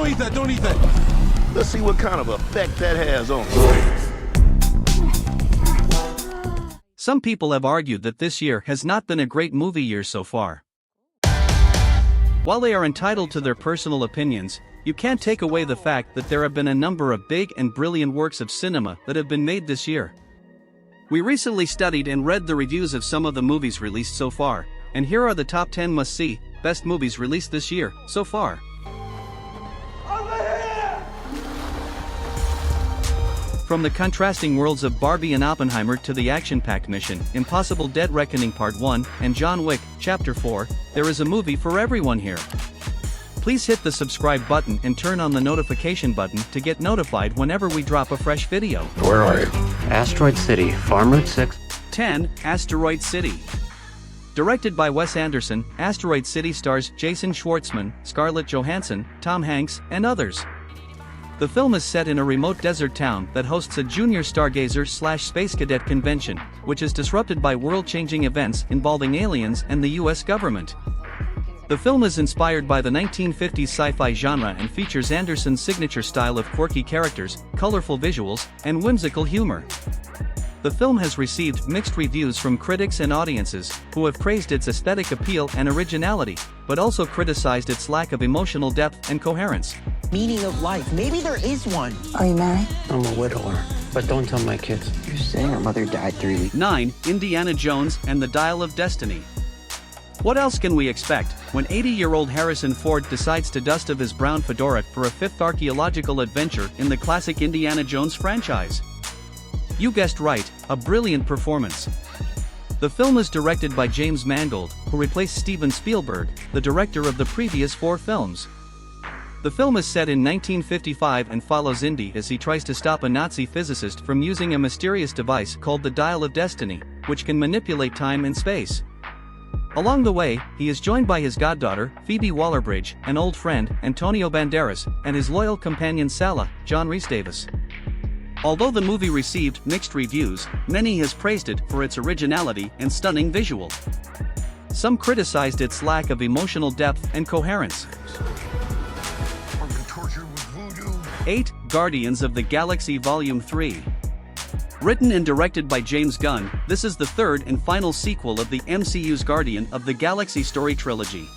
don't eat that, don't eat that. Let's see what kind of effect that has on us. Some people have argued that this year has not been a great movie year so far. While they are entitled to their personal opinions, you can't take away the fact that there have been a number of big and brilliant works of cinema that have been made this year. We recently studied and read the reviews of some of the movies released so far, and here are the top 10 must-see, best movies released this year, so far. From the contrasting worlds of Barbie and Oppenheimer to the action-packed Mission Impossible Dead Reckoning Part 1 and John Wick, Chapter 4, there is a movie for everyone here. Please hit the subscribe button and turn on the notification button to get notified whenever we drop a fresh video. Where are you? Asteroid City, Farm Route 6. 10. Asteroid City. Directed by Wes Anderson, Asteroid City stars Jason Schwartzman, Scarlett Johansson, Tom Hanks, and others. The film is set in a remote desert town that hosts a junior stargazer/space cadet convention, which is disrupted by world-changing events involving aliens and the US government. The film is inspired by the 1950s sci-fi genre and features Anderson's signature style of quirky characters, colorful visuals, and whimsical humor. The film has received mixed reviews from critics and audiences, who have praised its aesthetic appeal and originality, but also criticized its lack of emotional depth and coherence. Meaning of life. Maybe there is one. Are you married? I'm a widower, but don't tell my kids. You're saying her mother died 3 weeks. 9. Indiana Jones and the Dial of Destiny. What else can we expect when 80-year-old Harrison Ford decides to dust off his brown fedora for a fifth archaeological adventure in the classic Indiana Jones franchise? You guessed right, a brilliant performance. The film is directed by James Mangold, who replaced Steven Spielberg, the director of the previous 4 films. The film is set in 1955 and follows Indy as he tries to stop a Nazi physicist from using a mysterious device called the Dial of Destiny, which can manipulate time and space. Along the way, he is joined by his goddaughter, Phoebe Waller-Bridge, an old friend, Antonio Banderas, and his loyal companion Sala, John Rhys-Davies. Although the movie received mixed reviews, many has praised it for its originality and stunning visual. Some criticized its lack of emotional depth and coherence. 8. Guardians of the Galaxy Volume 3. Written and directed by James Gunn, this is the third and final sequel of the MCU's Guardian of the Galaxy story trilogy.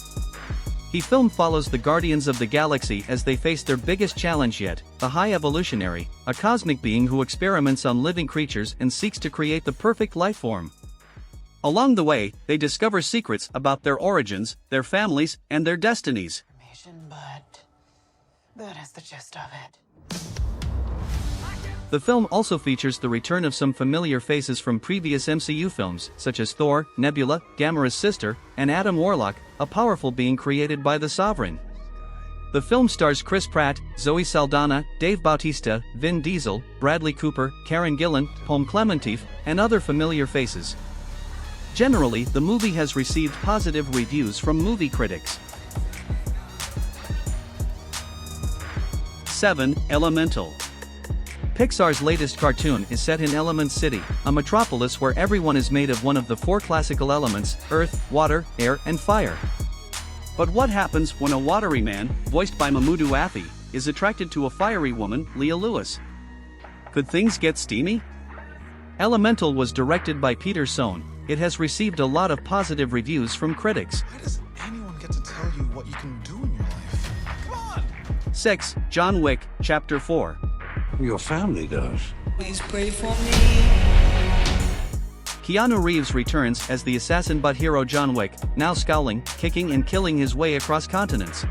The film follows the Guardians of the Galaxy as they face their biggest challenge yet, the High Evolutionary, a cosmic being who experiments on living creatures and seeks to create the perfect life form. Along the way, they discover secrets about their origins, their families, and their destinies. But that is the gist of it. The film also features the return of some familiar faces from previous MCU films, such as Thor, Nebula, Gamera's sister, and Adam Warlock, a powerful being created by the Sovereign. The film stars Chris Pratt, Zoe Saldana, Dave Bautista, Vin Diesel, Bradley Cooper, Karen Gillan, Pomme Clementif, and other familiar faces. Generally, the movie has received positive reviews from movie critics. 7. Elemental. Pixar's latest cartoon is set in Element City, a metropolis where everyone is made of one of the 4 classical elements: earth, water, air, and fire. But what happens when a watery man, voiced by Mamoudou Athie, is attracted to a fiery woman, Leah Lewis? Could things get steamy? Elemental was directed by Peter Sohn. It has received a lot of positive reviews from critics. Why does anyone get to tell you what you can do in your life? Come on! 6. John Wick, Chapter 4. Your family does. Please pray for me. Keanu Reeves returns as the assassin but hero John Wick, now scowling, kicking and killing his way across continents.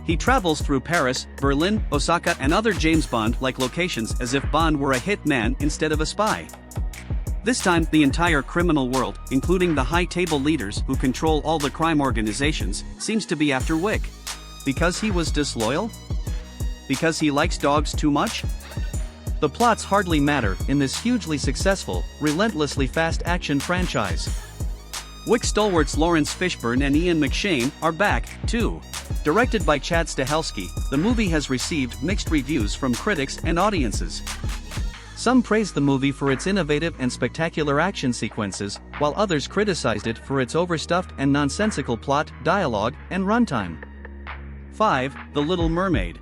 He travels through Paris, Berlin, Osaka, and other James Bond-like locations as if Bond were a hitman instead of a spy. This time, the entire criminal world, including the high-table leaders who control all the crime organizations, seems to be after Wick. Because he was disloyal? Because he likes dogs too much? The plots hardly matter in this hugely successful, relentlessly fast action franchise. Wick stalwarts Lawrence Fishburne and Ian McShane are back, too. Directed by Chad Stahelski, the movie has received mixed reviews from critics and audiences. Some praised the movie for its innovative and spectacular action sequences, while others criticized it for its overstuffed and nonsensical plot, dialogue, and runtime. 5. The Little Mermaid.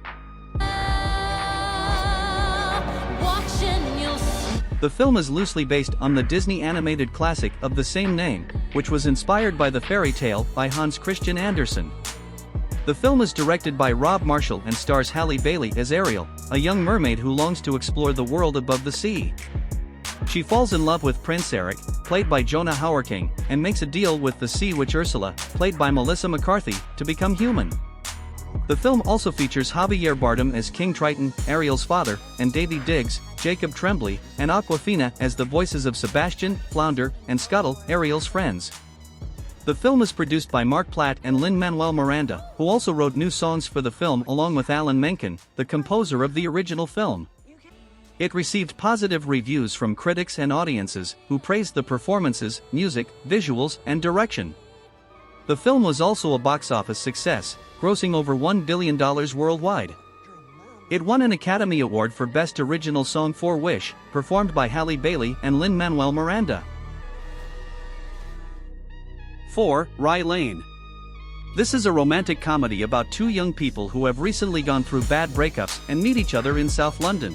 The film is loosely based on the Disney animated classic of the same name, which was inspired by the fairy tale by Hans Christian Andersen. The film is directed by Rob Marshall and stars Halle Bailey as Ariel, a young mermaid who longs to explore the world above the sea. She falls in love with Prince Eric, played by Jonah Hauerking, and makes a deal with the sea witch Ursula, played by Melissa McCarthy, to become human. The film also features Javier Bardem as King Triton, Ariel's father, and Davy Diggs, Jacob Tremblay, and Awkwafina as the voices of Sebastian, Flounder, and Scuttle, Ariel's friends. The film is produced by Mark Platt and Lin-Manuel Miranda, who also wrote new songs for the film along with Alan Menken, the composer of the original film. It received positive reviews from critics and audiences, who praised the performances, music, visuals, and direction. The film was also a box office success, grossing over $1 billion worldwide. It won an Academy Award for Best Original Song for Wish, performed by Halle Bailey and Lin-Manuel Miranda. 4. Rye Lane. This is a romantic comedy about two young people who have recently gone through bad breakups and meet each other in South London.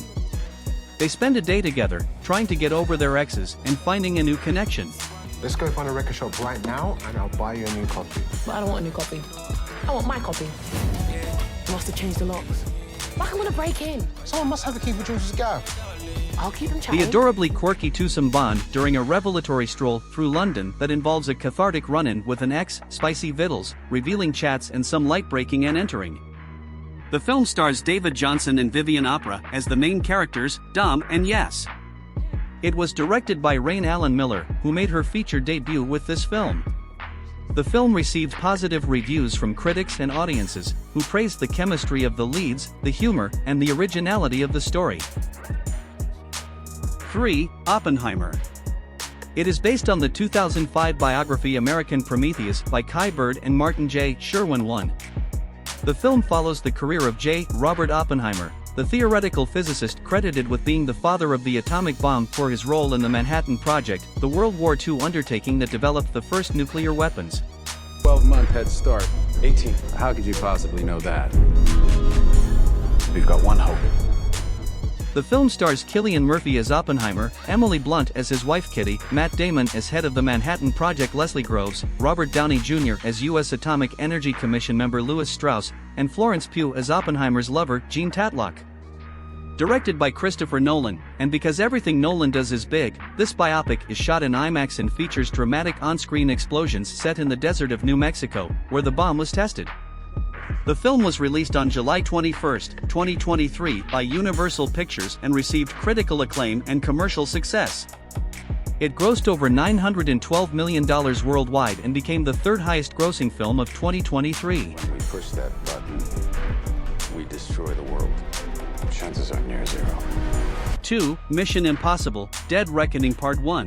They spend a day together, trying to get over their exes and finding a new connection. Let's go find a record shop right now and I'll buy you a new copy. But I don't want a new copy. I want my copy. You must have changed the locks. Like I'm gonna break in. Someone must have the key for George's go. I'll keep them chatting. The adorably quirky twosome bond during a revelatory stroll through London that involves a cathartic run-in with an ex, spicy vittles, revealing chats and some light breaking and entering. The film stars David Johnson and Vivian Opera as the main characters, Dom and Yes. It was directed by Rain Allen Miller, who made her feature debut with this film. The film received positive reviews from critics and audiences, who praised the chemistry of the leads, the humor, and the originality of the story. 3. Oppenheimer. It is based on the 2005 biography American Prometheus by Kai Bird and Martin J. Sherwin I. The film follows the career of J. Robert Oppenheimer, the theoretical physicist credited with being the father of the atomic bomb for his role in the Manhattan Project, the World War II undertaking that developed the first nuclear weapons. 12-month head start. 18. How could you possibly know that? We've got one hope. The film stars Cillian Murphy as Oppenheimer, Emily Blunt as his wife Kitty, Matt Damon as head of the Manhattan Project Leslie Groves, Robert Downey Jr. as U.S. Atomic Energy Commission member Louis Strauss, and Florence Pugh as Oppenheimer's lover, Jean Tatlock. Directed by Christopher Nolan, and because everything Nolan does is big, this biopic is shot in IMAX and features dramatic on-screen explosions set in the desert of New Mexico, where the bomb was tested. The film was released on July 21, 2023 by Universal Pictures and received critical acclaim and commercial success. It grossed over $912 million worldwide and became the third highest grossing film of 2023. When we push that button, we destroy the world. Chances are near zero. 2. Mission Impossible: Dead Reckoning Part 1.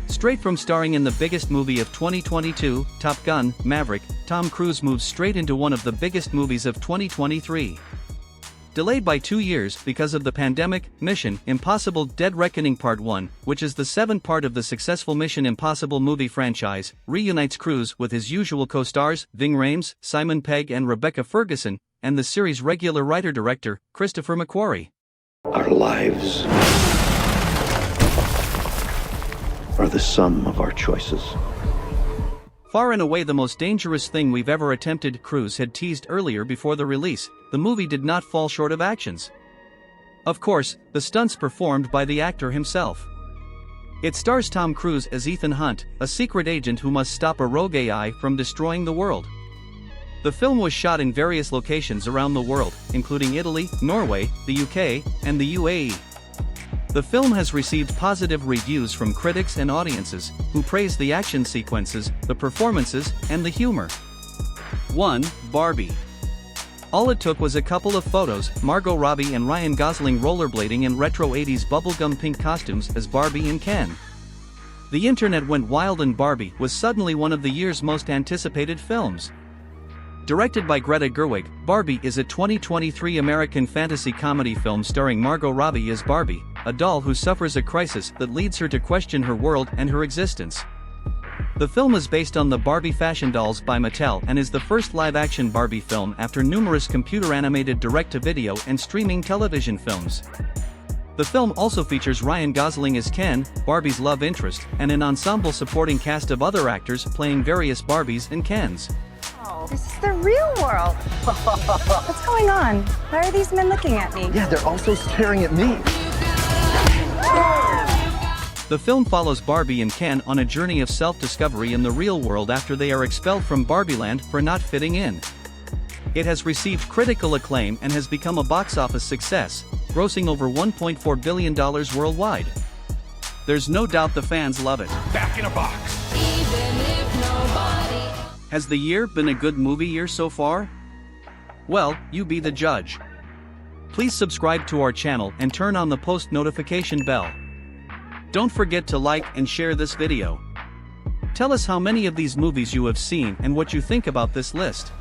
Straight from starring in the biggest movie of 2022, Top Gun: Maverick, Tom Cruise moves straight into one of the biggest movies of 2023. Delayed by 2 years because of the pandemic, Mission Impossible: Dead Reckoning Part 1, which is the seventh part of the successful Mission Impossible movie franchise, reunites Cruise with his usual co-stars, Ving Rhames, Simon Pegg and Rebecca Ferguson, and the series' regular writer-director, Christopher McQuarrie. Our lives are the sum of our choices. Far and away the most dangerous thing we've ever attempted, Cruise had teased earlier before the release. The movie did not fall short of actions. Of course, the stunts performed by the actor himself. It stars Tom Cruise as Ethan Hunt, a secret agent who must stop a rogue AI from destroying the world. The film was shot in various locations around the world, including Italy, Norway, the UK, and the UAE. The film has received positive reviews from critics and audiences, who praise the action sequences, the performances, and the humor. 1. Barbie. All it took was a couple of photos, Margot Robbie and Ryan Gosling rollerblading in retro 80s bubblegum pink costumes as Barbie and Ken. The internet went wild and Barbie was suddenly one of the year's most anticipated films. Directed by Greta Gerwig, Barbie is a 2023 American fantasy comedy film starring Margot Robbie as Barbie, a doll who suffers a crisis that leads her to question her world and her existence. The film is based on the Barbie fashion dolls by Mattel and is the first live-action Barbie film after numerous computer-animated direct-to-video and streaming television films. The film also features Ryan Gosling as Ken, Barbie's love interest, and an ensemble supporting cast of other actors playing various Barbies and Kens. This is the real world. What's going on? Why are these men looking at me? Yeah, they're also staring at me. The film follows Barbie and Ken on a journey of self-discovery in the real world after they are expelled from Barbieland for not fitting in. It has received critical acclaim and has become a box office success, grossing over $1.4 billion worldwide. There's no doubt the fans love it. Back in a box. Has the year been a good movie year so far? Well, you be the judge. Please subscribe to our channel and turn on the post notification bell. Don't forget to like and share this video. Tell us how many of these movies you have seen and what you think about this list.